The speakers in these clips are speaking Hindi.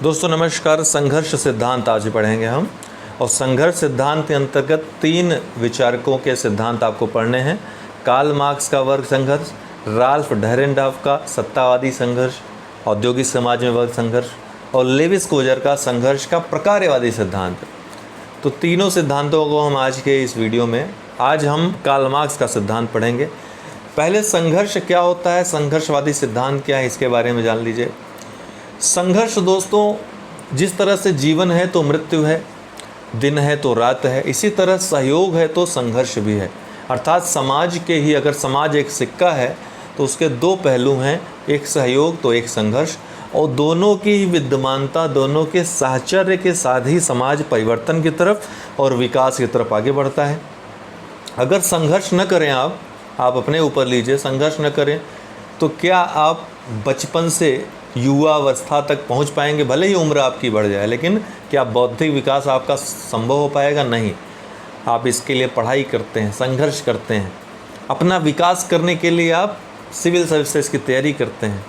दोस्तों नमस्कार। संघर्ष सिद्धांत आज पढ़ेंगे हम, और संघर्ष सिद्धांत के अंतर्गत 3 विचारकों के सिद्धांत आपको पढ़ने हैं। कार्ल मार्क्स का वर्ग संघर्ष, राल्फ डैरेनडॉर्फ का सत्तावादी संघर्ष, औद्योगिक समाज में वर्ग संघर्ष, और लेविस कोजर का संघर्ष का प्रकारवादी सिद्धांत। तो तीनों सिद्धांतों को हम आज के इस वीडियो में, आज हम कार्ल मार्क्स का सिद्धांत पढ़ेंगे। पहले संघर्ष क्या होता है, संघर्षवादी सिद्धांत क्या है, इसके बारे में जान लीजिए। संघर्ष दोस्तों, जिस तरह से जीवन है तो मृत्यु है, दिन है तो रात है, इसी तरह सहयोग है तो संघर्ष भी है। अर्थात समाज के ही, अगर समाज एक सिक्का है तो उसके 2 पहलू हैं, एक सहयोग तो एक संघर्ष, और दोनों की ही विद्यमानता, दोनों के साहचर्य के साथ ही समाज परिवर्तन की तरफ और विकास की तरफ आगे बढ़ता है। अगर संघर्ष न करें, आप अपने ऊपर लीजिए, संघर्ष न करें तो क्या आप बचपन से युवावस्था तक पहुंच पाएंगे? भले ही उम्र आपकी बढ़ जाए, लेकिन क्या बौद्धिक विकास आपका संभव हो पाएगा? नहीं। आप इसके लिए पढ़ाई करते हैं, संघर्ष करते हैं, अपना विकास करने के लिए आप सिविल सर्विसेज की तैयारी करते हैं।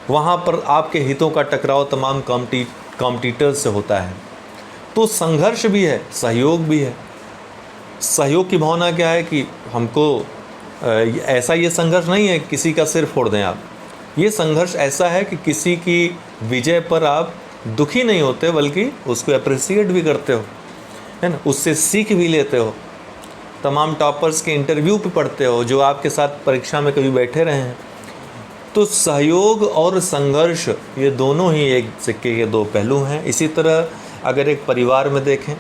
वहाँ पर आपके हितों का टकराव तमाम कॉम्पिटिटर्स से होता है। तो संघर्ष भी है, सहयोग भी है। सहयोग की भावना क्या है कि हमको ऐसा, ये संघर्ष नहीं है किसी का सिर फोड़ दें आप। ये संघर्ष ऐसा है कि किसी की विजय पर आप दुखी नहीं होते, बल्कि उसको अप्रिशिएट भी करते हो, है ना, उससे सीख भी लेते हो। तमाम टॉपर्स के इंटरव्यू पे पढ़ते हो, जो आपके साथ परीक्षा में कभी बैठे रहे हैं। तो सहयोग और संघर्ष, ये दोनों ही एक सिक्के के 2 पहलू हैं। इसी तरह अगर एक परिवार में देखें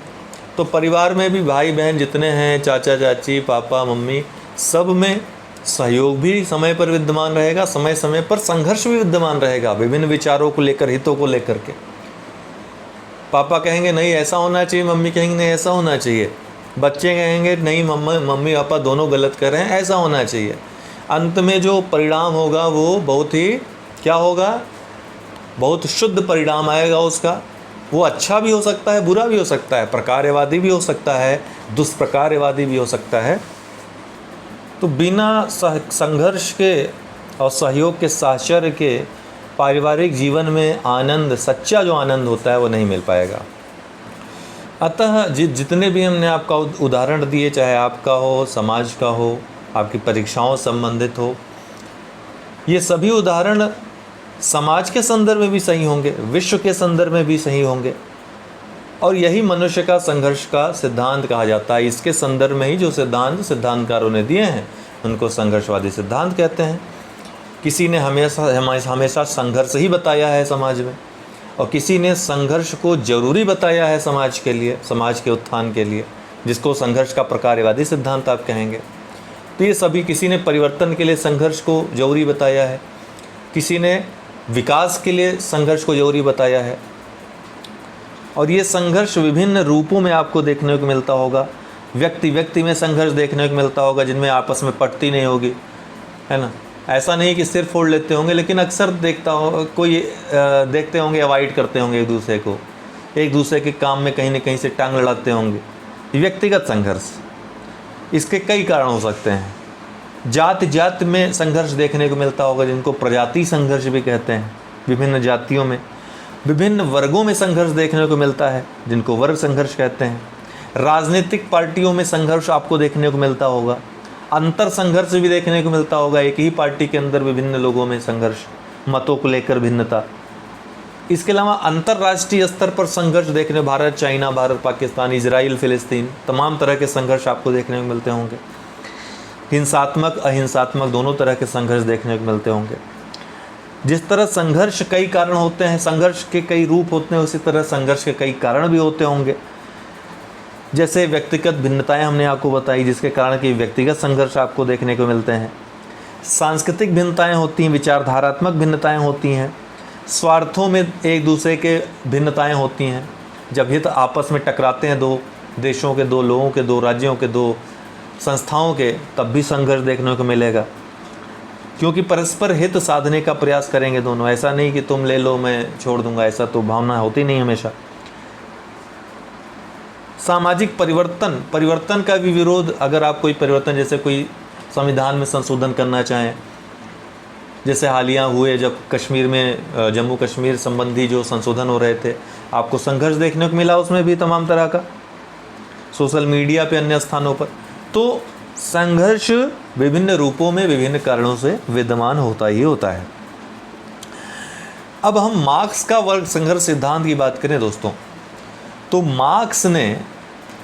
तो परिवार में भी भाई बहन जितने हैं, चाचा चाची, पापा मम्मी, सब में सहयोग भी समय पर विद्यमान रहेगा, समय समय पर संघर्ष भी विद्यमान रहेगा, विभिन्न विचारों को लेकर, हितों को लेकर के। पापा कहेंगे नहीं ऐसा होना चाहिए, मम्मी कहेंगे नहीं ऐसा होना चाहिए, बच्चे कहेंगे नहीं मम्मी पापा दोनों गलत कर रहे हैं, ऐसा होना चाहिए। अंत में जो परिणाम होगा वो बहुत ही क्या होगा, बहुत शुद्ध परिणाम आएगा उसका। वो अच्छा भी हो सकता है, बुरा भी हो सकता है, प्रकारवादी भी हो सकता है, दुष्प्रकारवादी भी हो सकता है। तो बिना संघर्ष के और सहयोग के साहचर्य के पारिवारिक जीवन में आनंद, सच्चा जो आनंद होता है वो नहीं मिल पाएगा। अतः जितने भी हमने आपका उदाहरण दिए, चाहे आपका हो, समाज का हो, आपकी परीक्षाओं संबंधित हो, ये सभी उदाहरण समाज के संदर्भ में भी सही होंगे, विश्व के संदर्भ में भी सही होंगे। और यही मनुष्य का संघर्ष का सिद्धांत कहा जाता है। इसके संदर्भ में ही जो सिद्धांतकारों ने दिए हैं उनको संघर्षवादी सिद्धांत कहते हैं। किसी ने हमेशा संघर्ष ही बताया है समाज में, और किसी ने संघर्ष को जरूरी बताया है समाज के लिए, समाज के उत्थान के लिए, जिसको संघर्ष का प्रकारवादी सिद्धांत आप कहेंगे। तो ये सभी, किसी ने परिवर्तन के लिए संघर्ष को जरूरी बताया है, किसी ने विकास के लिए संघर्ष को जरूरी बताया है। और ये संघर्ष विभिन्न रूपों में आपको देखने को मिलता होगा। व्यक्ति में संघर्ष देखने को मिलता होगा, जिनमें आपस में पटती नहीं होगी, है ना। ऐसा नहीं कि सिर फोड़ लेते होंगे, लेकिन अक्सर देखते होंगे अवॉइड करते होंगे एक दूसरे के काम में कहीं न कहीं से टांग लड़ाते होंगे। व्यक्तिगत संघर्ष, इसके कई कारण हो सकते हैं। जात में संघर्ष देखने को मिलता होगा, जिनको प्रजाति संघर्ष भी कहते हैं। विभिन्न जातियों में, विभिन्न वर्गों में संघर्ष देखने को मिलता है, जिनको वर्ग संघर्ष कहते हैं। राजनीतिक पार्टियों में संघर्ष आपको देखने को मिलता होगा। अंतर संघर्ष भी देखने को मिलता होगा, एक ही पार्टी के अंदर विभिन्न लोगों में संघर्ष, मतों को लेकर भिन्नता। इसके अलावा अंतर्राष्ट्रीय स्तर पर संघर्ष देखने, भारत चाइना, भारत पाकिस्तान, इजराइल फिलिस्तीन, तमाम तरह के संघर्ष आपको देखने को मिलते होंगे। हिंसात्मक अहिंसात्मक दोनों तरह के संघर्ष देखने को मिलते होंगे। जिस तरह संघर्ष कई कारण होते हैं, संघर्ष के कई रूप होते हैं, उसी तरह संघर्ष के कई कारण भी होते होंगे। जैसे व्यक्तिगत भिन्नताएं हमने आपको बताई, जिसके कारण कि व्यक्तिगत संघर्ष आपको देखने को मिलते हैं। सांस्कृतिक भिन्नताएं होती हैं, विचारधारात्मक भिन्नताएं होती हैं, स्वार्थों में एक दूसरे के भिन्नताएं होती हैं। जब हित आपस में टकराते हैं, 2 देशों के, 2 लोगों के, 2 राज्यों के, 2 संस्थाओं के, तब भी संघर्ष देखने को मिलेगा, क्योंकि परस्पर हित साधने का प्रयास करेंगे दोनों। ऐसा नहीं कि तुम ले लो मैं छोड़ दूंगा, ऐसा तो भावना होती नहीं हमेशा। सामाजिक परिवर्तन का भी विरोध, अगर आप कोई परिवर्तन, जैसे कोई संविधान में संशोधन करना चाहें, जैसे हालिया हुए जब कश्मीर में जम्मू कश्मीर संबंधी जो संशोधन हो रहे थे, आपको संघर्ष देखने को मिला उसमें भी तमाम तरह का, सोशल मीडिया पे, अन्य स्थानों पर। तो संघर्ष विभिन्न रूपों में विभिन्न कारणों से विद्यमान होता ही होता है। अब हम मार्क्स का वर्ग संघर्ष सिद्धांत की बात करें दोस्तों, तो मार्क्स ने,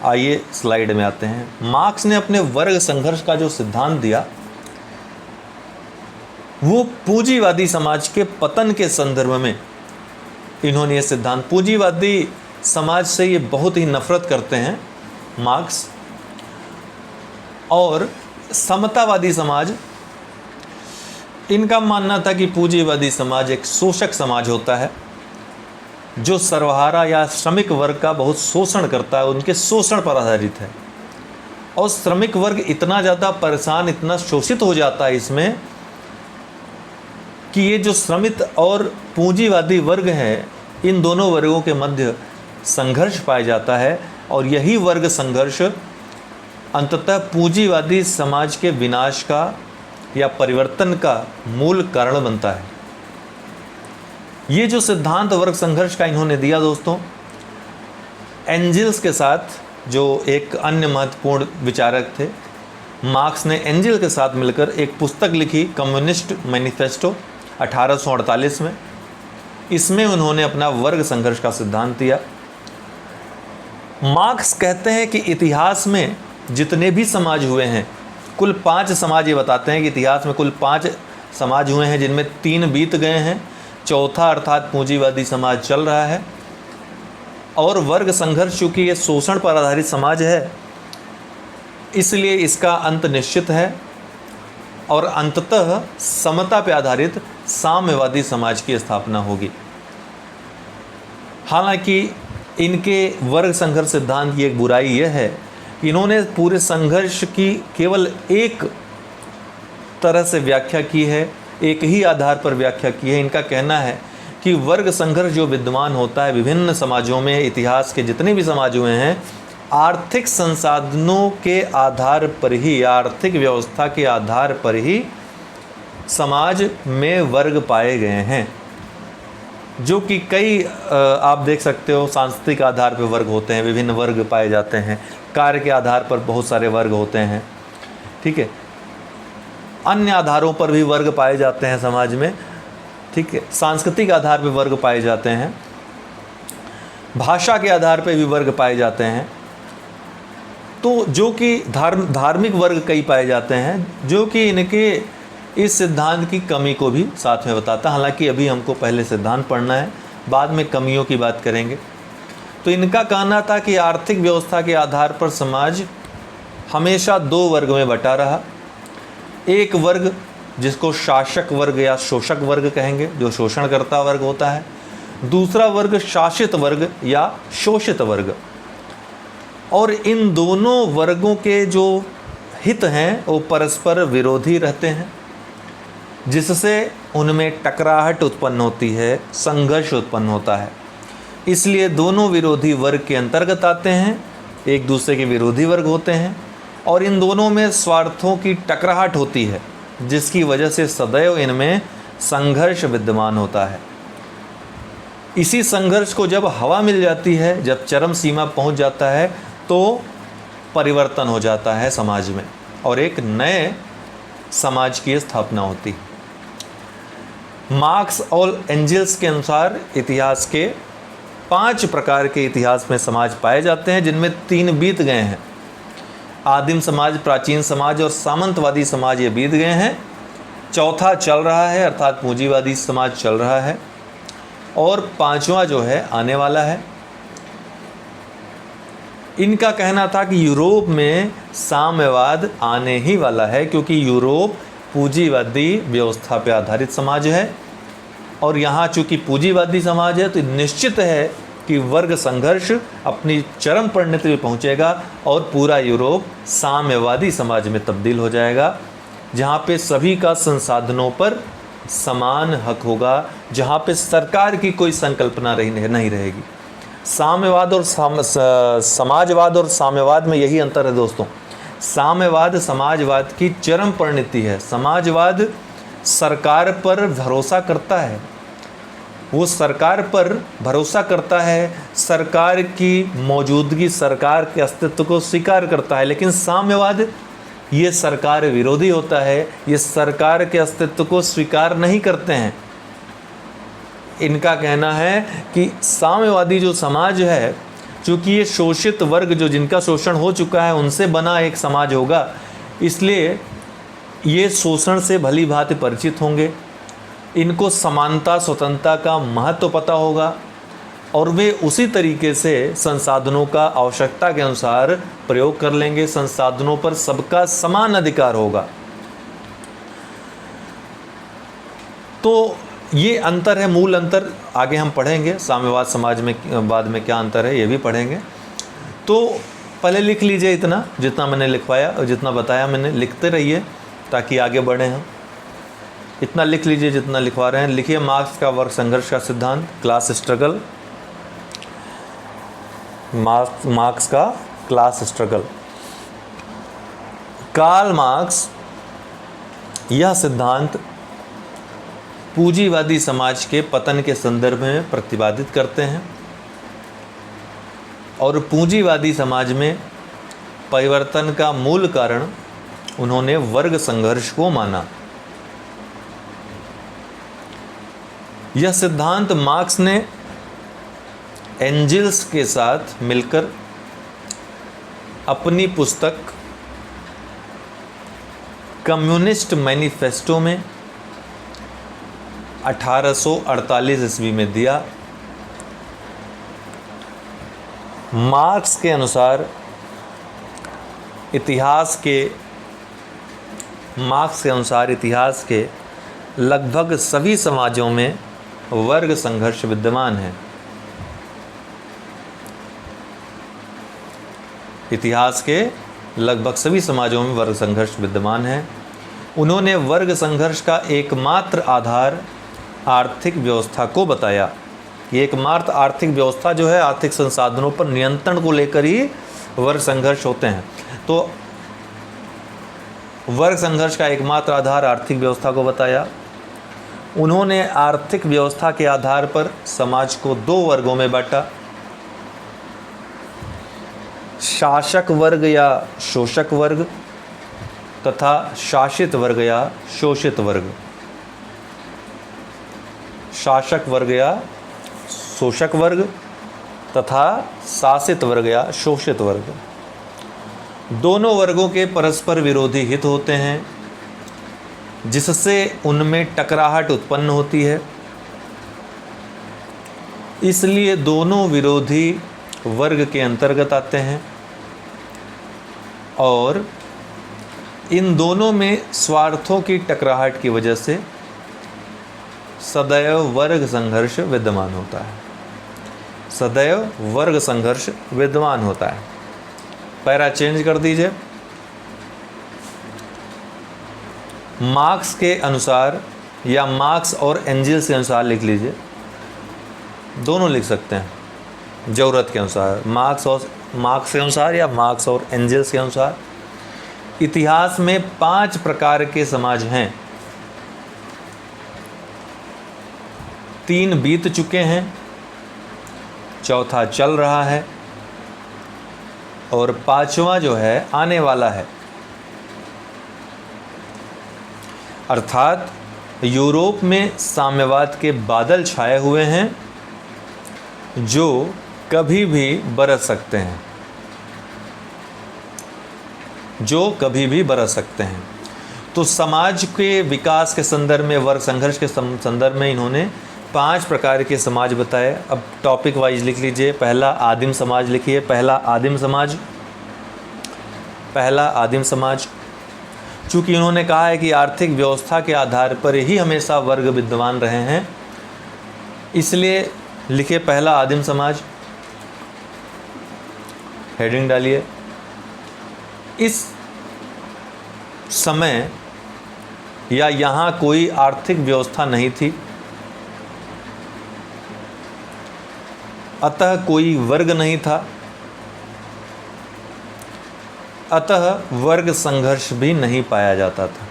आइए स्लाइड में आते हैं, मार्क्स ने अपने वर्ग संघर्ष का जो सिद्धांत दिया वो पूंजीवादी समाज के पतन के संदर्भ में इन्होंने ये सिद्धांत, पूंजीवादी समाज से ये बहुत ही नफरत करते हैं मार्क्स, और समतावादी समाज, इनका मानना था कि पूंजीवादी समाज एक शोषक समाज होता है जो सर्वहारा या श्रमिक वर्ग का बहुत शोषण करता है, उनके शोषण पर आधारित है। और श्रमिक वर्ग इतना ज़्यादा परेशान, इतना शोषित हो जाता है इसमें कि ये जो श्रमिक और पूंजीवादी वर्ग है, इन दोनों वर्गों के मध्य संघर्ष पाया जाता है, और यही वर्ग संघर्ष अंततः पूंजीवादी समाज के विनाश का या परिवर्तन का मूल कारण बनता है। ये जो सिद्धांत वर्ग संघर्ष का इन्होंने दिया दोस्तों, एंजिल्स के साथ, जो एक अन्य महत्वपूर्ण विचारक थे, मार्क्स ने एंजिल के साथ मिलकर एक पुस्तक लिखी, कम्युनिस्ट मैनिफेस्टो 1848 में। इसमें उन्होंने अपना वर्ग संघर्ष का सिद्धांत दिया। मार्क्स कहते हैं कि इतिहास में जितने भी समाज हुए हैं, कुल 5 समाज, ये बताते हैं कि इतिहास में कुल 5 समाज हुए हैं जिनमें 3 बीत गए हैं, चौथा अर्थात पूंजीवादी समाज चल रहा है। और वर्ग संघर्ष चूँकि ये शोषण पर आधारित समाज है, इसलिए इसका अंत निश्चित है, और अंततः समता पर आधारित साम्यवादी समाज की स्थापना होगी। हालांकि इनके वर्ग संघर्ष सिद्धांत की एक बुराई यह है कि इन्होंने पूरे संघर्ष की केवल एक तरह से व्याख्या की है, एक ही आधार पर व्याख्या की है। इनका कहना है कि वर्ग संघर्ष जो विद्यमान होता है विभिन्न समाजों में, इतिहास के जितने भी समाज हुए हैं, आर्थिक संसाधनों के आधार पर ही, आर्थिक व्यवस्था के आधार पर ही समाज में वर्ग पाए गए हैं, जो कि कई आप देख सकते हो सांस्कृतिक आधार पर वर्ग होते हैं, विभिन्न वर्ग पाए जाते हैं, कार्य के आधार पर बहुत सारे वर्ग होते हैं, ठीक है, अन्य आधारों पर भी वर्ग पाए जाते हैं समाज में, ठीक है, सांस्कृतिक आधार पर वर्ग पाए जाते हैं, भाषा के आधार पर भी वर्ग पाए जाते हैं, तो जो कि धार्मिक वर्ग कई पाए जाते हैं, जो कि इनके इस सिद्धांत की कमी को भी साथ में बताता है। हालांकि अभी हमको पहले सिद्धांत पढ़ना है, बाद में कमियों की बात करेंगे। तो इनका कहना था कि आर्थिक व्यवस्था के आधार पर समाज हमेशा 2 वर्ग में बटा रहा। एक वर्ग जिसको शासक वर्ग या शोषक वर्ग कहेंगे, जो शोषण करता वर्ग होता है, दूसरा वर्ग शासित वर्ग या शोषित वर्ग। और इन दोनों वर्गों के जो हित हैं वो परस्पर विरोधी रहते हैं, जिससे उनमें टकराहट उत्पन्न होती है, संघर्ष उत्पन्न होता है। इसलिए दोनों विरोधी वर्ग के अंतर्गत आते हैं, एक दूसरे के विरोधी वर्ग होते हैं, और इन दोनों में स्वार्थों की टकराहट होती है, जिसकी वजह से सदैव इनमें संघर्ष विद्यमान होता है। इसी संघर्ष को जब हवा मिल जाती है, जब चरम सीमा पहुंच जाता है, तो परिवर्तन हो जाता है समाज में और एक नए समाज की स्थापना होती है। मार्क्स और एंजिल्स के अनुसार इतिहास के 5 प्रकार के इतिहास में समाज पाए जाते हैं, जिनमें 3 बीत गए हैं। आदिम समाज, प्राचीन समाज और सामंतवादी समाज ये बीत गए हैं। चौथा चल रहा है, अर्थात पूंजीवादी समाज चल रहा है, और 5वां जो है आने वाला है। इनका कहना था कि यूरोप में साम्यवाद आने ही वाला है, क्योंकि यूरोप पूंजीवादी व्यवस्था पर आधारित समाज है, और यहाँ चूँकि पूंजीवादी समाज है तो निश्चित है कि वर्ग संघर्ष अपनी चरम परिणति में पहुँचेगा और पूरा यूरोप साम्यवादी समाज में तब्दील हो जाएगा, जहाँ पे सभी का संसाधनों पर समान हक होगा, जहाँ पे सरकार की कोई संकल्पना नहीं रहेगी। साम्यवाद और समाजवाद और साम्यवाद में यही अंतर है दोस्तों। साम्यवाद समाजवाद की चरम परिणति है। समाजवाद सरकार पर भरोसा करता है, वो सरकार पर भरोसा करता है, सरकार की मौजूदगी, सरकार के अस्तित्व को स्वीकार करता है। लेकिन साम्यवाद ये सरकार विरोधी होता है, ये सरकार के अस्तित्व को स्वीकार नहीं करते हैं। इनका कहना है कि साम्यवादी जो समाज है, चूँकि ये शोषित वर्ग जो जिनका शोषण हो चुका है उनसे बना एक समाज होगा, इसलिए ये शोषण से भली भांति परिचित होंगे, इनको समानता स्वतंत्रता का महत्व पता होगा और वे उसी तरीके से संसाधनों का आवश्यकता के अनुसार प्रयोग कर लेंगे। संसाधनों पर सबका समान अधिकार होगा। तो ये अंतर है, मूल अंतर। आगे हम पढ़ेंगे साम्यवाद समाज में बाद में क्या अंतर है, ये भी पढ़ेंगे। तो पहले लिख लीजिए इतना, जितना मैंने लिखवाया और जितना बताया मैंने, लिखते रहिए ताकि आगे बढ़ें हम। इतना लिख लीजिए जितना लिखवा रहे हैं। लिखिए मार्क्स का वर्ग संघर्ष का सिद्धांत, क्लास स्ट्रगल। मार्क्स का क्लास स्ट्रगल। कार्ल मार्क्स यह सिद्धांत पूंजीवादी समाज के पतन के संदर्भ में प्रतिपादित करते हैं और पूंजीवादी समाज में परिवर्तन का मूल कारण उन्होंने वर्ग संघर्ष को माना। यह सिद्धांत मार्क्स ने एंजिल्स के साथ मिलकर अपनी पुस्तक कम्युनिस्ट मैनिफेस्टो में 1848 ईस्वी में दिया। मार्क्स के अनुसार इतिहास के लगभग सभी समाजों में वर्ग संघर्ष विद्यमान है। इतिहास के लगभग सभी समाजों में वर्ग संघर्ष विद्यमान है। उन्होंने वर्ग संघर्ष का एकमात्र आधार आर्थिक व्यवस्था को बताया। ये एकमात्र आर्थिक व्यवस्था जो है, आर्थिक संसाधनों पर नियंत्रण को लेकर ही वर्ग संघर्ष होते हैं। तो वर्ग संघर्ष का एकमात्र आधार आर्थिक व्यवस्था को बताया। उन्होंने आर्थिक व्यवस्था के आधार पर समाज को दो वर्गों में बांटा, शासक वर्ग या शोषक वर्ग तथा शासित वर्ग या शोषित वर्ग। शासक वर्ग या शोषक वर्ग तथा शासित वर्ग या शोषित वर्ग। दोनों वर्गों के परस्पर विरोधी हित होते हैं, जिससे उनमें टकराहट उत्पन्न होती है। इसलिए दोनों विरोधी वर्ग के अंतर्गत आते हैं और इन दोनों में स्वार्थों की टकराहट की वजह से सदैव वर्ग संघर्ष विद्यमान होता है। सदैव वर्ग संघर्ष विद्यमान होता है। पैरा चेंज कर दीजिए। मार्क्स के अनुसार या मार्क्स और एंजिल्स के अनुसार लिख लीजिए, दोनों लिख सकते हैं ज़रूरत के अनुसार। मार्क्स के अनुसार या मार्क्स और एंजिल्स के अनुसार इतिहास में 5 प्रकार के समाज हैं। 3 बीत चुके हैं, चौथा चल रहा है और 5वां जो है आने वाला है। अर्थात यूरोप में साम्यवाद के बादल छाए हुए हैं जो कभी भी बरस सकते हैं, जो कभी भी बरस सकते हैं। तो समाज के विकास के संदर्भ में, वर्ग संघर्ष के संदर्भ में इन्होंने 5 प्रकार के समाज बताए। अब टॉपिक वाइज लिख लीजिए। पहला आदिम समाज लिखिए। पहला आदिम समाज। चूँकि इन्होंने कहा है कि आर्थिक व्यवस्था के आधार पर ही हमेशा वर्ग विद्यमान रहे हैं, इसलिए लिखिए पहला आदिम समाज। हेडिंग डालिए। इस समय या यहाँ कोई आर्थिक व्यवस्था नहीं थी, अतः कोई वर्ग नहीं था, अतः वर्ग संघर्ष भी नहीं पाया जाता था।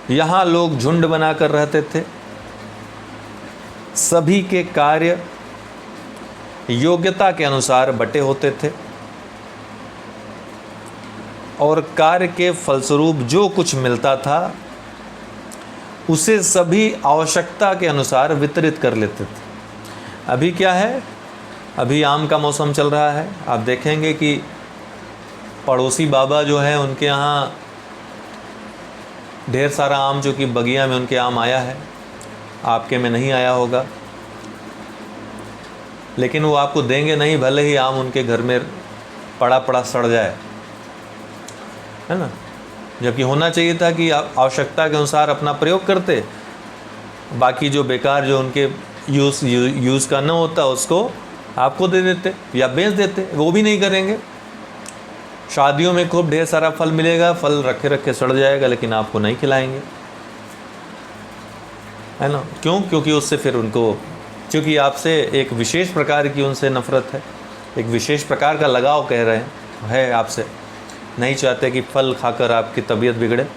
यहाँ लोग झुंड बनाकर रहते थे। सभी के कार्य योग्यता के अनुसार बटे होते थे और कार्य के फलस्वरूप जो कुछ मिलता था उसे सभी आवश्यकता के अनुसार वितरित कर लेते थे। अभी क्या है, अभी आम का मौसम चल रहा है। आप देखेंगे कि पड़ोसी बाबा जो है उनके यहाँ ढेर सारा आम, जो कि बगिया में उनके आम आया है, आपके में नहीं आया होगा, लेकिन वो आपको देंगे नहीं, भले ही आम उनके घर में पड़ा पड़ा सड़ जाए, है ना। जबकि होना चाहिए था कि आप आवश्यकता के अनुसार अपना प्रयोग करते, बाकी जो बेकार जो उनके यूज़ का न होता उसको आपको दे देते या बेच देते। वो भी नहीं करेंगे। शादियों में खूब ढेर सारा फल मिलेगा, फल रखे रखे सड़ जाएगा, लेकिन आपको नहीं खिलाएंगे, है ना। क्यों? क्योंकि उससे फिर उनको, क्योंकि आपसे एक विशेष प्रकार की उनसे नफ़रत है, एक विशेष प्रकार का लगाव कह रहे हैं आपसे, नहीं चाहते कि फल खाकर आपकी तबीयत बिगड़े।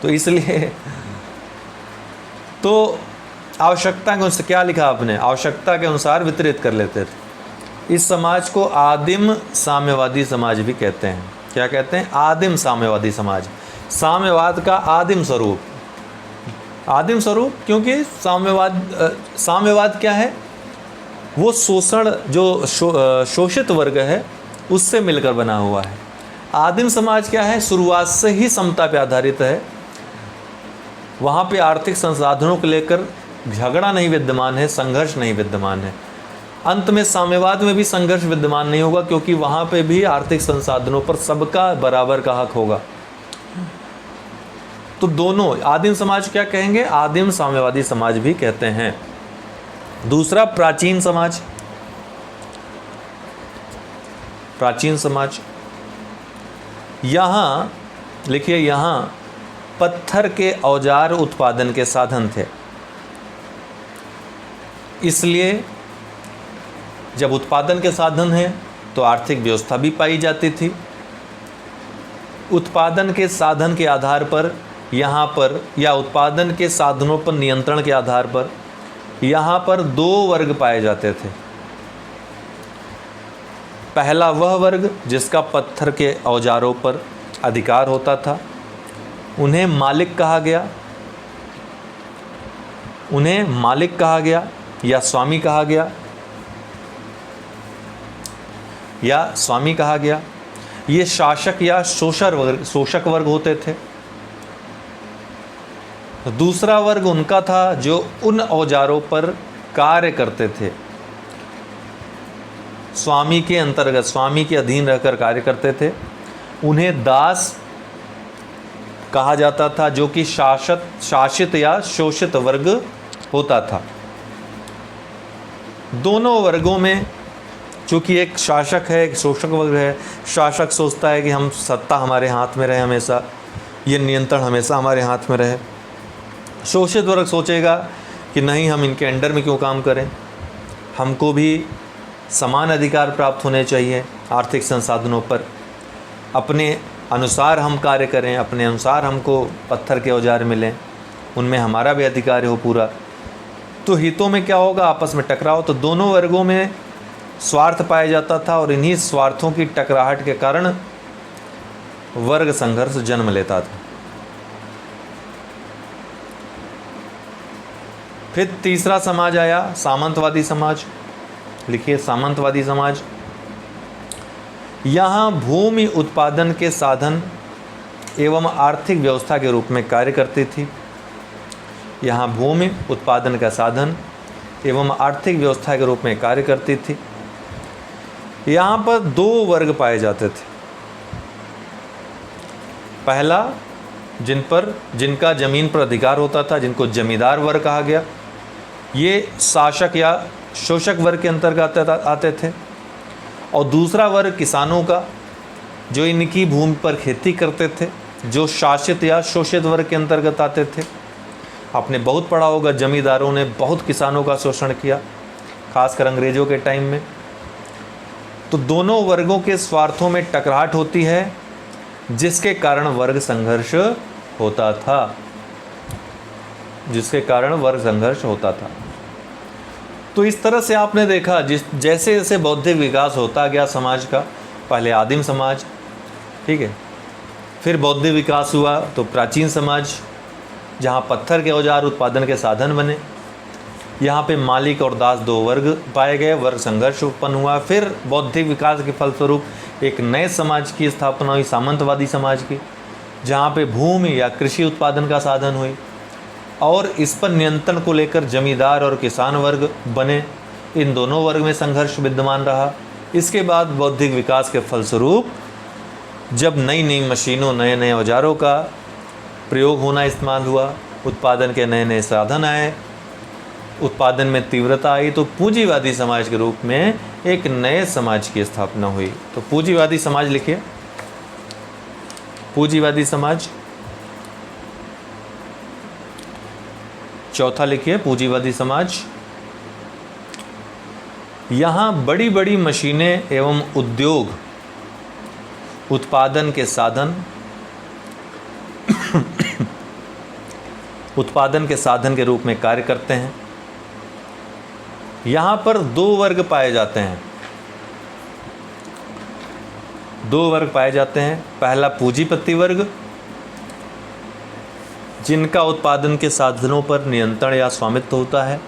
तो इसलिए तो आवश्यकता के अनुसार, क्या लिखा आपने, आवश्यकता के अनुसार वितरित कर लेते थे। इस समाज को आदिम साम्यवादी समाज भी कहते हैं। क्या कहते हैं? आदिम साम्यवादी समाज। साम्यवाद का आदिम स्वरूप, आदिम स्वरूप, क्योंकि साम्यवाद क्या है? वो शोषण, जो शोषित वर्ग है उससे मिलकर बना हुआ है। आदिम समाज क्या है? शुरुआत से ही समता पे आधारित है। वहाँ पे आर्थिक संसाधनों को लेकर झगड़ा नहीं विद्यमान है, संघर्ष नहीं विद्यमान है। अंत में साम्यवाद में भी संघर्ष विद्यमान नहीं होगा, क्योंकि वहाँ पे भी आर्थिक संसाधनों पर सबका बराबर का हक होगा। तो दोनों आदिम समाज क्या कहेंगे? आदिम साम्यवादी समाज भी कहते हैं। दूसरा, प्राचीन समाज। प्राचीन समाज, यहाँ लिखिए, यहाँ पत्थर के औजार उत्पादन के साधन थे। इसलिए जब उत्पादन के साधन हैं तो आर्थिक व्यवस्था भी पाई जाती थी। उत्पादन के साधन के आधार पर यहाँ पर, या उत्पादन के साधनों पर नियंत्रण के आधार पर यहाँ पर दो वर्ग पाए जाते थे। पहला वह वर्ग जिसका पत्थर के औजारों पर अधिकार होता था, उन्हें मालिक कहा गया, उन्हें मालिक कहा गया या स्वामी कहा गया, या स्वामी कहा गया। ये शासक या शोषक वर्ग होते थे। दूसरा वर्ग उनका था जो उन औजारों पर कार्य करते थे, स्वामी के अंतर्गत, स्वामी के अधीन रहकर कार्य करते थे। उन्हें दास कहा जाता था, जो कि शासित या शोषित वर्ग होता था। दोनों वर्गों में, चूँकि एक शासक है, एक शोषक वर्ग है। शासक सोचता है कि हम सत्ता हमारे हाथ में रहे हमेशा, ये नियंत्रण हमेशा हमारे हाथ में रहे। शोषित वर्ग सोचेगा कि नहीं, हम इनके अंडर में क्यों काम करें, हमको भी समान अधिकार प्राप्त होने चाहिए आर्थिक संसाधनों पर, अपने अनुसार हम कार्य करें, अपने अनुसार हमको पत्थर के औजार मिलें, उनमें हमारा भी अधिकार हो पूरा। तो हितों में क्या होगा? आपस में टकराव। तो दोनों वर्गों में स्वार्थ पाया जाता था और इन्हीं स्वार्थों की टकराहट के कारण वर्ग संघर्ष जन्म लेता था। फिर तीसरा समाज आया, सामंतवादी समाज। लिखिए, सामंतवादी समाज। यहाँ भूमि उत्पादन के साधन एवं आर्थिक व्यवस्था के रूप में कार्य करती थी। यहाँ भूमि उत्पादन का साधन एवं आर्थिक व्यवस्था के रूप में कार्य करती थी। यहाँ पर दो वर्ग पाए जाते थे। पहला, जिनका ज़मीन पर अधिकार होता था, जिनको जमींदार वर्ग कहा गया। ये शासक या शोषक वर्ग के अंतर्गत आते थे। और दूसरा वर्ग किसानों का, जो इनकी भूमि पर खेती करते थे, जो शासित या शोषित वर्ग के अंतर्गत आते थे। आपने बहुत पढ़ा होगा, जमींदारों ने बहुत किसानों का शोषण किया, खासकर अंग्रेज़ों के टाइम में। तो दोनों वर्गों के स्वार्थों में टकराहट होती है, जिसके कारण वर्ग संघर्ष होता था। जिसके कारण वर्ग संघर्ष होता था। तो इस तरह से आपने देखा जैसे जैसे बौद्धिक विकास होता गया समाज का, पहले आदिम समाज, ठीक है, फिर बौद्धिक विकास हुआ तो प्राचीन समाज, जहाँ पत्थर के औजार उत्पादन के साधन बने, यहाँ पे मालिक और दास दो वर्ग पाए गए, वर्ग संघर्ष उत्पन्न हुआ। फिर बौद्धिक विकास के फलस्वरूप एक नए समाज की स्थापना हुई, सामंतवादी समाज की, जहाँ पे भूमि या कृषि उत्पादन का साधन हुई और इस पर नियंत्रण को लेकर जमींदार और किसान वर्ग बने। इन दोनों वर्ग में संघर्ष विद्यमान रहा। इसके बाद बौद्धिक विकास के फलस्वरूप जब नई नई मशीनों, नए नए औजारों का प्रयोग होना इस्तेमाल हुआ, उत्पादन के नए नए साधन आए, उत्पादन में तीव्रता आई, तो पूंजीवादी समाज के रूप में एक नए समाज की स्थापना हुई। तो पूंजीवादी समाज लिखिए, पूंजीवादी समाज। चौथा लिखिए पूंजीवादी समाज। यहाँ बड़ी बड़ी मशीनें एवं उद्योग उत्पादन के साधन उत्पादन के साधन के रूप में कार्य करते हैं। यहाँ पर दो वर्ग पाए जाते हैं, दो वर्ग पाए जाते हैं। पहला पूंजीपति वर्ग, जिनका उत्पादन के साधनों पर नियंत्रण या स्वामित्व होता है।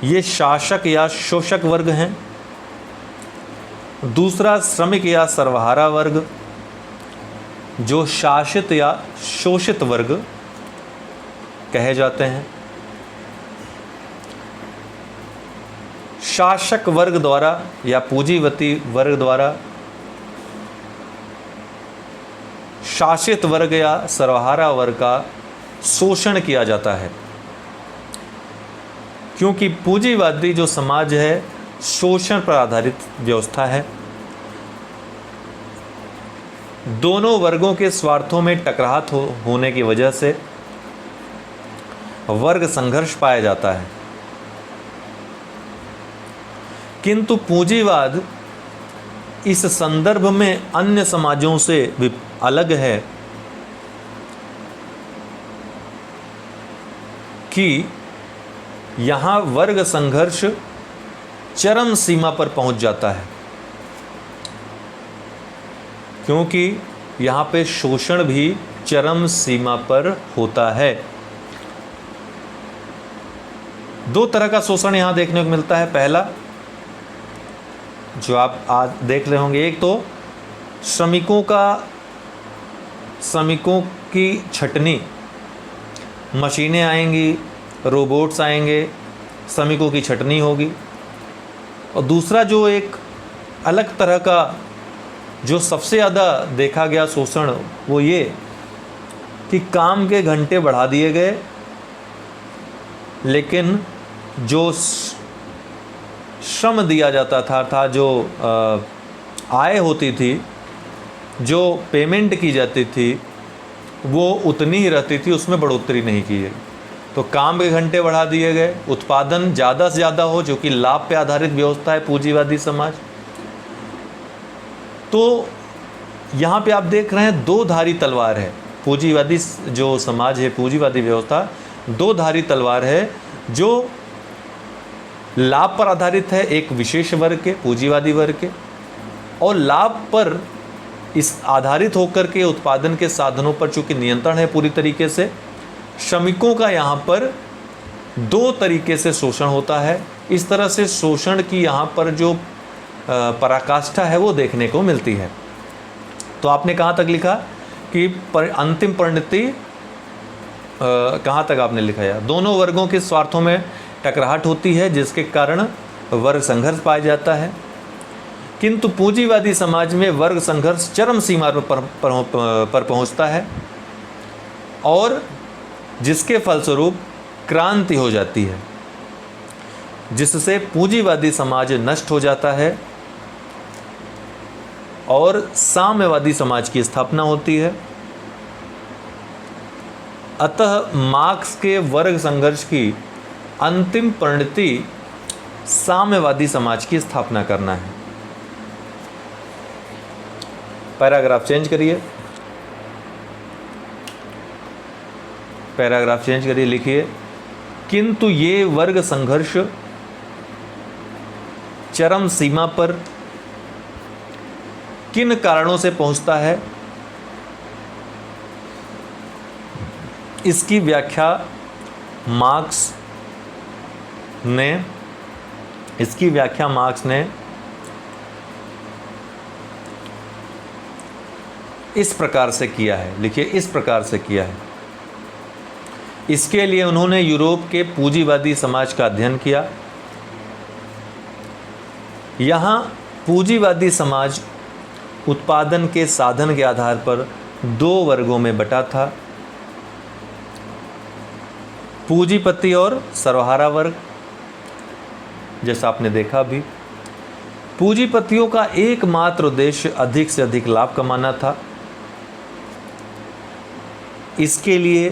ये शासक या शोषक वर्ग हैं। दूसरा श्रमिक या सर्वहारा वर्ग, जो शासित या शोषित वर्ग कहे जाते हैं। शासक वर्ग द्वारा या पूंजीपति वर्ग द्वारा शासित वर्ग या सर्वहारा वर्ग का शोषण किया जाता है, क्योंकि पूंजीवादी जो समाज है शोषण पर आधारित व्यवस्था है। दोनों वर्गों के स्वार्थों में टकराहट होने की वजह से वर्ग संघर्ष पाया जाता है। किंतु पूंजीवाद इस संदर्भ में अन्य समाजों से अलग है कि यहाँ वर्ग संघर्ष चरम सीमा पर पहुंच जाता है, क्योंकि यहाँ पे शोषण भी चरम सीमा पर होता है। दो तरह का शोषण यहाँ देखने को मिलता है। पहला जो आप आज देख रहे होंगे, एक तो श्रमिकों की छटनी, मशीनें आएंगी, रोबोट्स आएंगे, श्रमिकों की छटनी होगी। और दूसरा जो एक अलग तरह का जो सबसे ज़्यादा देखा गया शोषण, वो ये कि काम के घंटे बढ़ा दिए गए, लेकिन जो श्रम दिया जाता था जो आय होती थी, जो पेमेंट की जाती थी, वो उतनी ही रहती थी, उसमें बढ़ोतरी नहीं की गई। तो काम के घंटे बढ़ा दिए गए, उत्पादन ज़्यादा से ज़्यादा हो, जो कि लाभ पे आधारित व्यवस्था है पूंजीवादी समाज। तो यहाँ पे आप देख रहे हैं दो धारी तलवार है। पूंजीवादी जो समाज है, पूंजीवादी व्यवस्था दो धारी तलवार है, जो लाभ पर आधारित है एक विशेष वर्ग के, पूंजीवादी वर्ग के, और लाभ पर इस आधारित होकर के उत्पादन के साधनों पर चूंकि नियंत्रण है पूरी तरीके से, श्रमिकों का यहाँ पर दो तरीके से शोषण होता है। इस तरह से शोषण की यहाँ पर जो पराकाष्ठा है वो देखने को मिलती है। तो आपने कहाँ तक लिखा कि अंतिम परिणति कहाँ तक आपने लिखा है? दोनों वर्गों के स्वार्थों में टकराहट होती है, जिसके कारण वर्ग संघर्ष पाया जाता है। किंतु पूंजीवादी समाज में वर्ग संघर्ष चरम सीमा पर पहुंचता है और जिसके फलस्वरूप क्रांति हो जाती है, जिससे पूंजीवादी समाज नष्ट हो जाता है और साम्यवादी समाज की स्थापना होती है। अतः मार्क्स के वर्ग संघर्ष की अंतिम परिणति साम्यवादी समाज की स्थापना करना है। पैराग्राफ चेंज करिए। पैराग्राफ चेंज करिए, लिखिए किंतु ये वर्ग संघर्ष चरम सीमा पर किन कारणों से पहुंचता है, इसकी व्याख्या मार्क्स ने इस प्रकार से किया है। लिखिए, इस प्रकार से किया है। इसके लिए उन्होंने यूरोप के पूंजीवादी समाज का अध्ययन किया। यहाँ पूंजीवादी समाज उत्पादन के साधन के आधार पर दो वर्गों में बटा था, पूंजीपति और सर्वहारा वर्ग। जैसा आपने देखा भी, पूंजीपतियों का एकमात्र उद्देश्य अधिक से अधिक लाभ कमाना था। इसके लिए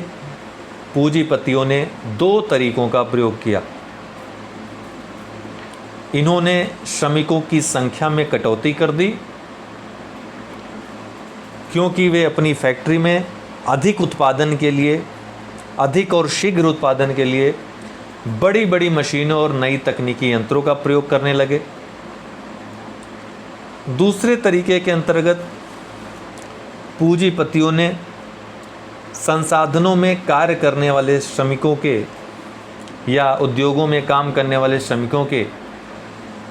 पूंजीपतियों ने दो तरीकों का प्रयोग किया। इन्होंने श्रमिकों की संख्या में कटौती कर दी, क्योंकि वे अपनी फैक्ट्री में अधिक उत्पादन के लिए, अधिक और शीघ्र उत्पादन के लिए बड़ी बड़ी मशीनों और नई तकनीकी यंत्रों का प्रयोग करने लगे। दूसरे तरीके के अंतर्गत पूंजीपतियों ने संसाधनों में कार्य करने वाले श्रमिकों के या उद्योगों में काम करने वाले श्रमिकों के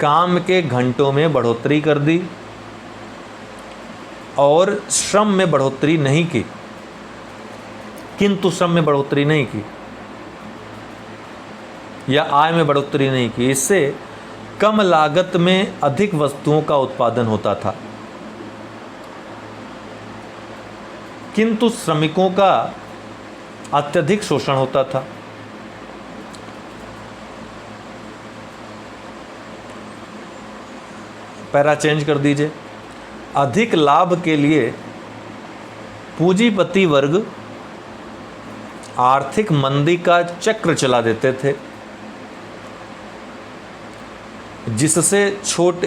काम के घंटों में बढ़ोतरी कर दी और श्रम में बढ़ोतरी नहीं की, किंतु श्रम में बढ़ोतरी नहीं की या आय में बढ़ोतरी नहीं की। इससे कम लागत में अधिक वस्तुओं का उत्पादन होता था, किंतु श्रमिकों का अत्यधिक शोषण होता था। पैरा चेंज कर दीजिए। अधिक लाभ के लिए पूंजीपति वर्ग आर्थिक मंदी का चक्र चला देते थे, जिससे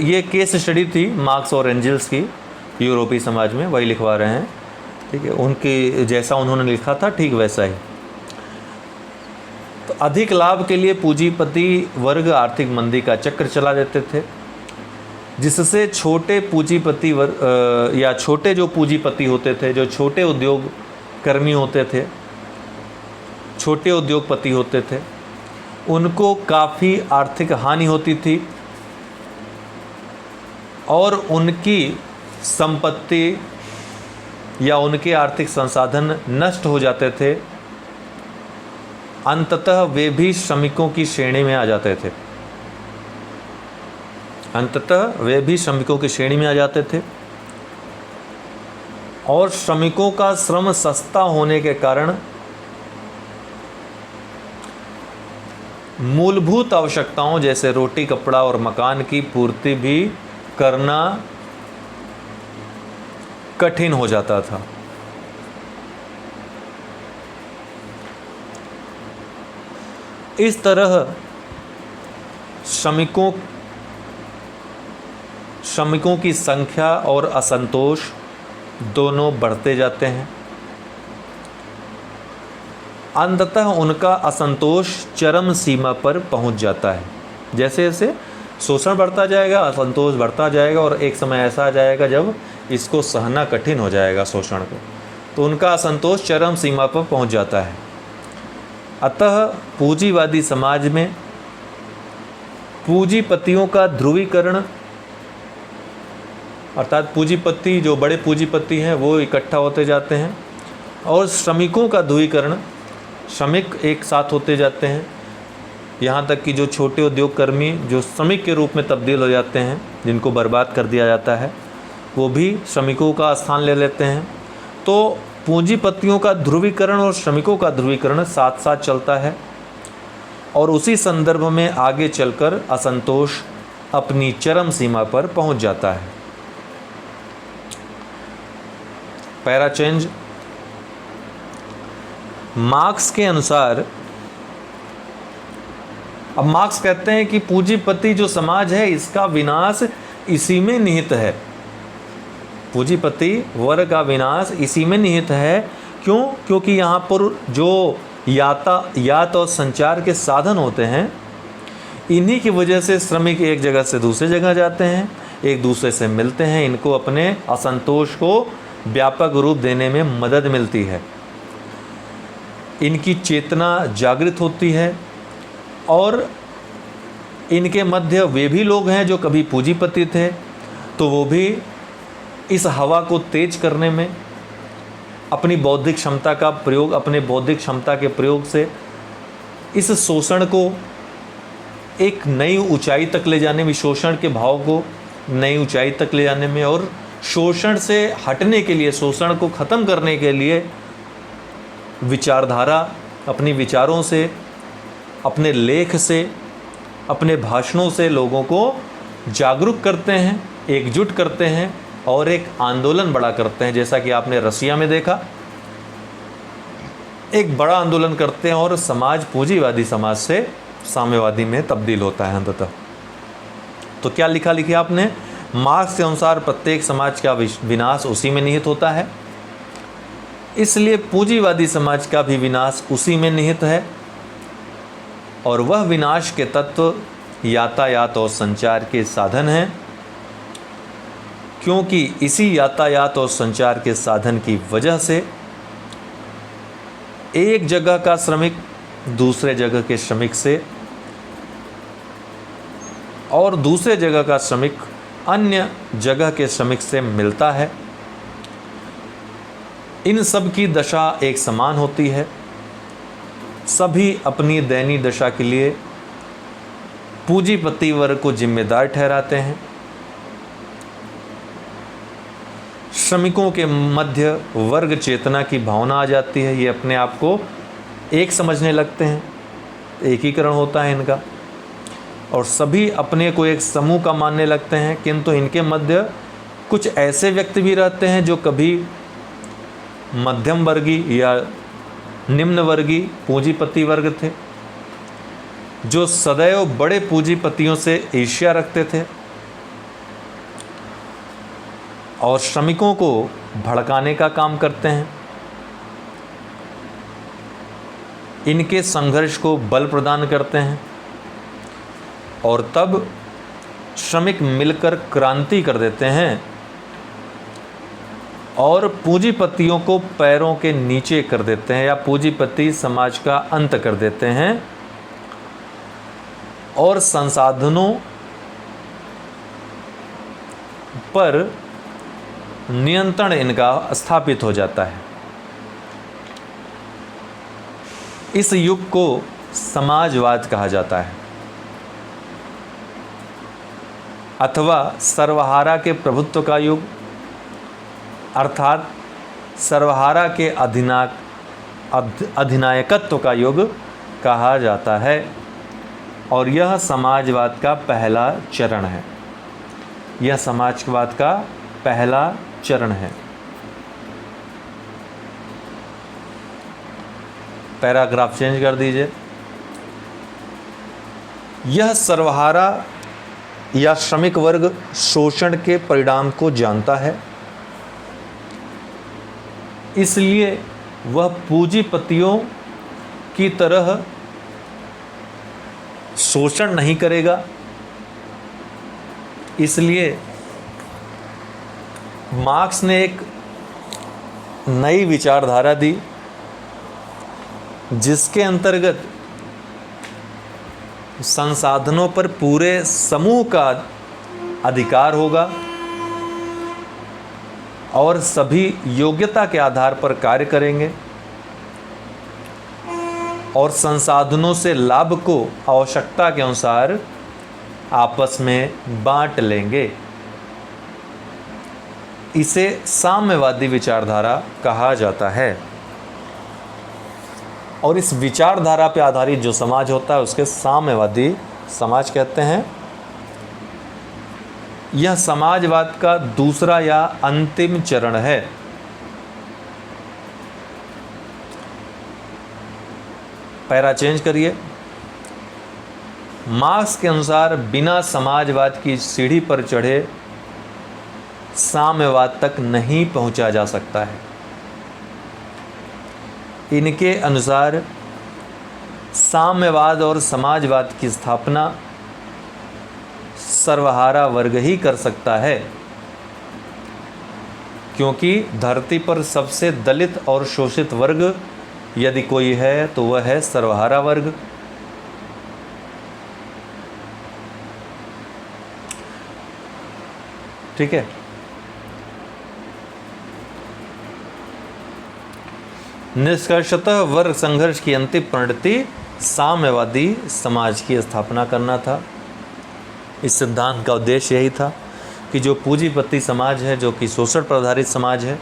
ये केस स्टडी थी मार्क्स और एंजल्स की यूरोपीय समाज में, वही लिखवा रहे हैं, ठीक है। उनके जैसा उन्होंने लिखा था ठीक वैसा ही। तो अधिक लाभ के लिए पूंजीपति वर्ग आर्थिक मंदी का चक्र चला देते थे, जिससे छोटे पूंजीपति वर्ग या छोटे जो पूंजीपति होते थे, जो छोटे उद्योग कर्मी होते थे, छोटे उद्योगपति होते थे, उनको काफ़ी आर्थिक हानि होती थी और उनकी संपत्ति या उनके आर्थिक संसाधन नष्ट हो जाते थे। अंततः वे भी श्रमिकों की श्रेणी में आ जाते थे। और श्रमिकों का श्रम सस्ता होने के कारण मूलभूत आवश्यकताओं जैसे रोटी, कपड़ा और मकान की पूर्ति भी करना कठिन हो जाता था। इस तरह श्रमिकों की संख्या और असंतोष दोनों बढ़ते जाते हैं। अंततः उनका असंतोष चरम सीमा पर पहुंच जाता है। जैसे जैसे शोषण बढ़ता जाएगा, असंतोष बढ़ता जाएगा और एक समय ऐसा आ जाएगा जब इसको सहना कठिन हो जाएगा शोषण को, तो उनका असंतोष चरम सीमा पर पहुंच जाता है। अतः पूंजीवादी समाज में पूंजीपतियों का ध्रुवीकरण, अर्थात पूंजीपति जो बड़े पूंजीपति हैं वो इकट्ठा होते जाते हैं और श्रमिकों का ध्रुवीकरण, श्रमिक एक साथ होते जाते हैं, यहाँ तक कि जो छोटे उद्योगकर्मी जो श्रमिक के रूप में तब्दील हो जाते हैं, जिनको बर्बाद कर दिया जाता है, वो भी श्रमिकों का स्थान ले लेते हैं। तो पूंजीपतियों का ध्रुवीकरण और श्रमिकों का ध्रुवीकरण साथ साथ चलता है और उसी संदर्भ में आगे चलकर असंतोष अपनी चरम सीमा पर पहुंच जाता है। Para change. मार्क्स के अनुसार, अब मार्क्स कहते हैं कि पूंजीपति जो समाज है इसका विनाश इसी में निहित है। पूंजीपति वर्ग का विनाश इसी में निहित है। क्यों? क्योंकि यहाँ पर जो यातायात और संचार के साधन होते हैं। इन्हीं की वजह से श्रमिक एक जगह से दूसरी जगह जाते हैं, एक दूसरे से मिलते हैं, इनको अपने असंतोष को व्यापक रूप देने में मदद मिलती है, इनकी चेतना जागृत होती है। और इनके मध्य वे भी लोग हैं जो कभी पूंजीपति थे, तो वो भी इस हवा को तेज करने में अपनी बौद्धिक क्षमता का प्रयोग, अपने बौद्धिक क्षमता के प्रयोग से इस शोषण को एक नई ऊंचाई तक ले जाने में, शोषण के भाव को नई ऊंचाई तक ले जाने में और शोषण से हटने के लिए, शोषण को ख़त्म करने के लिए विचारधारा अपनी विचारों से, अपने लेख से, अपने भाषणों से लोगों को जागरूक करते हैं, एकजुट करते हैं और एक आंदोलन बड़ा करते हैं। जैसा कि आपने रसिया में देखा, एक बड़ा आंदोलन करते हैं और समाज पूंजीवादी समाज से साम्यवादी में तब्दील होता है अंततः। तो क्या लिखा आपने? मार्क्स के अनुसार प्रत्येक समाज का विनाश उसी में निहित होता है, इसलिए पूंजीवादी समाज का भी विनाश उसी में निहित है। और वह विनाश के तत्व यातायात और संचार के साधन हैं, क्योंकि इसी यातायात और संचार के साधन की वजह से एक जगह का श्रमिक दूसरे जगह के श्रमिक से और दूसरे जगह का श्रमिक अन्य जगह के श्रमिक से मिलता है। इन सब की दशा एक समान होती है। सभी अपनी दयनीय दशा के लिए पूंजीपति वर्ग को जिम्मेदार ठहराते हैं। श्रमिकों के मध्य वर्ग चेतना की भावना आ जाती है, ये अपने आप को एक समझने लगते हैं, एकीकरण होता है इनका, और सभी अपने को एक समूह का मानने लगते हैं। किंतु इनके मध्य कुछ ऐसे व्यक्ति भी रहते हैं जो कभी मध्यम वर्गीय या निम्न वर्गीय पूंजीपति वर्ग थे, जो सदैव बड़े पूंजीपतियों से ईर्ष्या रखते थे और श्रमिकों को भड़काने का काम करते हैं। इनके संघर्ष को बल प्रदान करते हैं और तब श्रमिक मिलकर क्रांति कर देते हैं और पूंजीपतियों को पैरों के नीचे कर देते हैं, या पूंजीपति समाज का अंत कर देते हैं और संसाधनों पर नियंत्रण इनका स्थापित हो जाता है। इस युग को समाजवाद कहा जाता है, अथवा सर्वहारा के प्रभुत्व का युग, अर्थात सर्वहारा के अधिनायकत्व का युग कहा जाता है। और यह समाजवाद का पहला चरण है। यह समाजवाद का पहला चरण है। पैराग्राफ चेंज कर दीजिए। यह सर्वहारा या श्रमिक वर्ग शोषण के परिणाम को जानता है, इसलिए वह पूंजीपतियों की तरह शोषण नहीं करेगा। इसलिए मार्क्स ने एक नई विचारधारा दी, जिसके अंतर्गत संसाधनों पर पूरे समूह का अधिकार होगा और सभी योग्यता के आधार पर कार्य करेंगे और संसाधनों से लाभ को आवश्यकता के अनुसार आपस में बांट लेंगे। इसे साम्यवादी विचारधारा कहा जाता है। और इस विचारधारा पर आधारित जो समाज होता है उसके साम्यवादी समाज कहते हैं। यह समाजवाद का दूसरा या अंतिम चरण है। पैरा चेंज करिए। मार्क्स के अनुसार बिना समाजवाद की सीढ़ी पर चढ़े साम्यवाद तक नहीं पहुंचा जा सकता है। इनके अनुसार साम्यवाद और समाजवाद की स्थापना सर्वहारा वर्ग ही कर सकता है, क्योंकि धरती पर सबसे दलित और शोषित वर्ग यदि कोई है तो वह है सर्वहारा वर्ग। ठीक है। निष्कर्षतः वर्ग संघर्ष की अंतिम परिणति साम्यवादी समाज की स्थापना करना था। इस सिद्धांत का उद्देश्य यही था कि जो पूंजीपति समाज है, जो कि शोषण पर आधारित समाज है,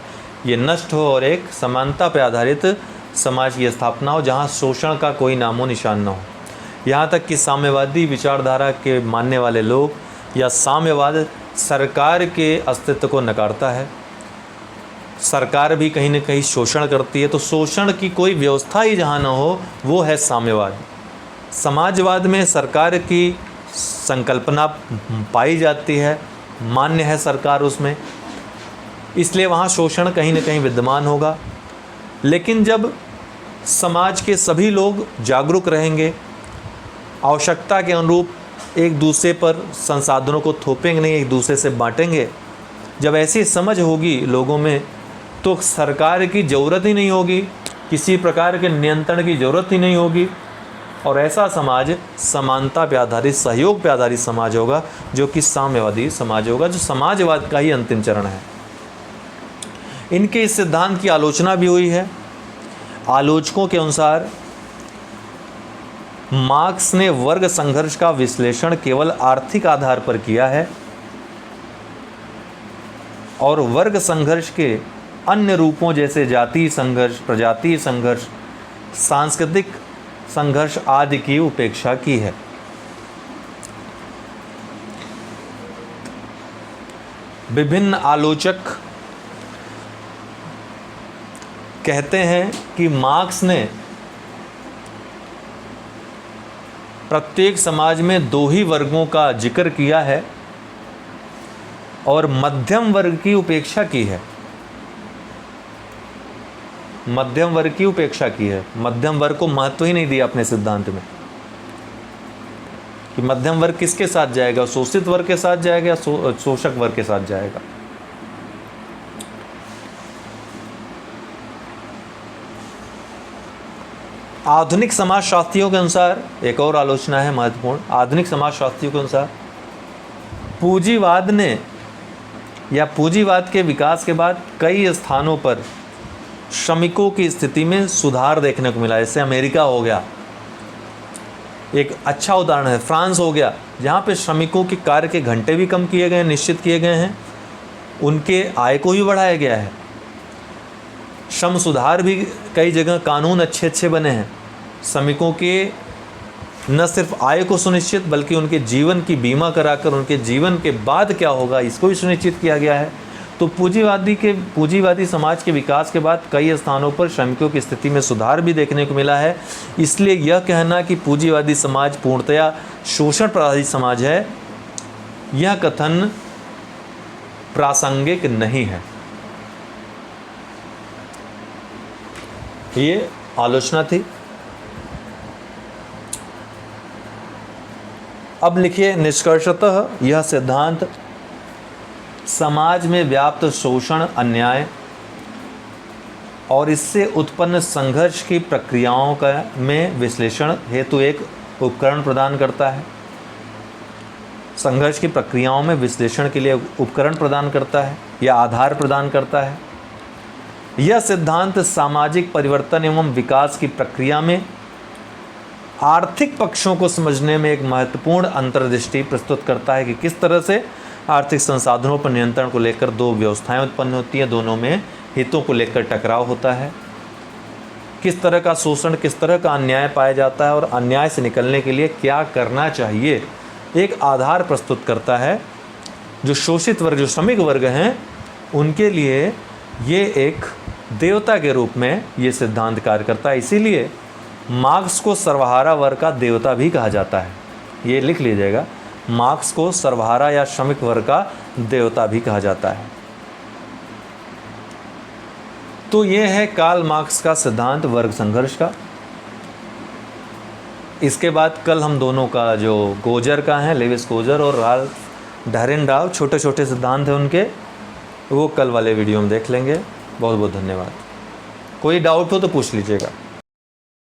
ये नष्ट हो और एक समानता पर आधारित समाज की स्थापना हो, जहाँ शोषण का कोई नामो निशान न हो। यहाँ तक कि साम्यवादी विचारधारा के मानने वाले लोग या साम्यवाद सरकार के अस्तित्व को नकारता है। सरकार भी कहीं न कहीं शोषण करती है, तो शोषण की कोई व्यवस्था ही जहाँ न हो वो है साम्यवाद। समाजवाद में सरकार की संकल्पना पाई जाती है, मान्य है सरकार उसमें, इसलिए वहाँ शोषण कहीं न कहीं विद्यमान होगा। लेकिन जब समाज के सभी लोग जागरूक रहेंगे, आवश्यकता के अनुरूप एक दूसरे पर संसाधनों को थोपेंगे नहीं, एक दूसरे से बांटेंगे, जब ऐसी समझ होगी लोगों में, तो सरकार की ज़रूरत ही नहीं होगी, किसी प्रकार के नियंत्रण की ज़रूरत ही नहीं होगी, और ऐसा समाज समानता पे आधारित, सहयोग पे आधारित समाज होगा, जो कि साम्यवादी समाज होगा, जो समाजवाद का ही अंतिम चरण है। इनके इस सिद्धांत की आलोचना भी हुई है। आलोचकों के अनुसार मार्क्स ने वर्ग संघर्ष का विश्लेषण केवल आर्थिक आधार पर किया है और वर्ग संघर्ष के अन्य रूपों जैसे जातीय संघर्ष, प्रजातीय संघर्ष, सांस्कृतिक संघर्ष आदि की उपेक्षा की है। विभिन्न आलोचक कहते हैं कि मार्क्स ने प्रत्येक समाज में दो ही वर्गों का जिक्र किया है और मध्यम वर्ग की उपेक्षा की है। मध्यम वर्ग की उपेक्षा की है, मध्यम वर्ग को महत्व ही नहीं दिया अपने सिद्धांत में कि मध्यम वर्ग किसके साथ जाएगा, शोषित वर्ग के साथ जाएगा या शोषक वर्ग के साथ जाएगा। आधुनिक समाजशास्त्रियों के अनुसार एक और आलोचना है महत्वपूर्ण। आधुनिक समाजशास्त्रियों के अनुसार पूंजीवाद ने या पूंजीवाद के विकास के बाद कई स्थानों पर श्रमिकों की स्थिति में सुधार देखने को मिला। जैसे अमेरिका हो गया, एक अच्छा उदाहरण है, फ्रांस हो गया, जहाँ पे श्रमिकों के कार्य के घंटे भी कम किए गए, निश्चित किए गए हैं, उनके आय को भी बढ़ाया गया है, श्रम सुधार भी कई जगह कानून अच्छे बने हैं, श्रमिकों के न सिर्फ आय को सुनिश्चित बल्कि उनके जीवन की बीमा कराकर उनके जीवन के बाद क्या होगा इसको भी सुनिश्चित किया गया है। तो पूंजीवादी समाज के विकास के बाद कई स्थानों पर श्रमिकों की स्थिति में सुधार भी देखने को मिला है। इसलिए यह कहना कि पूंजीवादी समाज पूर्णतया शोषण पर आधारित समाज है, यह कथन प्रासंगिक नहीं है। ये आलोचना थी। अब लिखिए, निष्कर्षतः यह सिद्धांत समाज में व्याप्त शोषण, अन्याय और इससे उत्पन्न संघर्ष की प्रक्रियाओं का में विश्लेषण हेतु एक उपकरण प्रदान करता है। संघर्ष की प्रक्रियाओं में विश्लेषण के लिए उपकरण प्रदान करता है या आधार प्रदान करता है। यह सिद्धांत सामाजिक परिवर्तन एवं विकास की प्रक्रिया में आर्थिक पक्षों को समझने में एक महत्वपूर्ण अंतर्दृष्टि प्रस्तुत करता है कि किस तरह से आर्थिक संसाधनों पर नियंत्रण को लेकर दो व्यवस्थाएं उत्पन्न होती हैं, दोनों में हितों को लेकर टकराव होता है, किस तरह का शोषण, किस तरह का अन्याय पाया जाता है और अन्याय से निकलने के लिए क्या करना चाहिए, एक आधार प्रस्तुत करता है। जो शोषित वर्ग, जो श्रमिक वर्ग हैं, उनके लिए ये एक देवता के रूप में ये सिद्धांत कार्य करता है। इसीलिए मार्क्स को सर्वहारा वर्ग का देवता भी कहा जाता है। ये लिख लीजिएगा, मार्क्स को सर्वहारा या श्रमिक वर्ग का देवता भी कहा जाता है। तो ये है कार्ल मार्क्स का सिद्धांत वर्ग संघर्ष का। इसके बाद कल हम दोनों का जो गोजर का है, लेविस गोजर और राल्फ डैरेनडॉर्फ, छोटे छोटे सिद्धांत हैं उनके, वो कल वाले वीडियो में देख लेंगे। बहुत बहुत धन्यवाद। कोई डाउट हो तो पूछ लीजिएगा।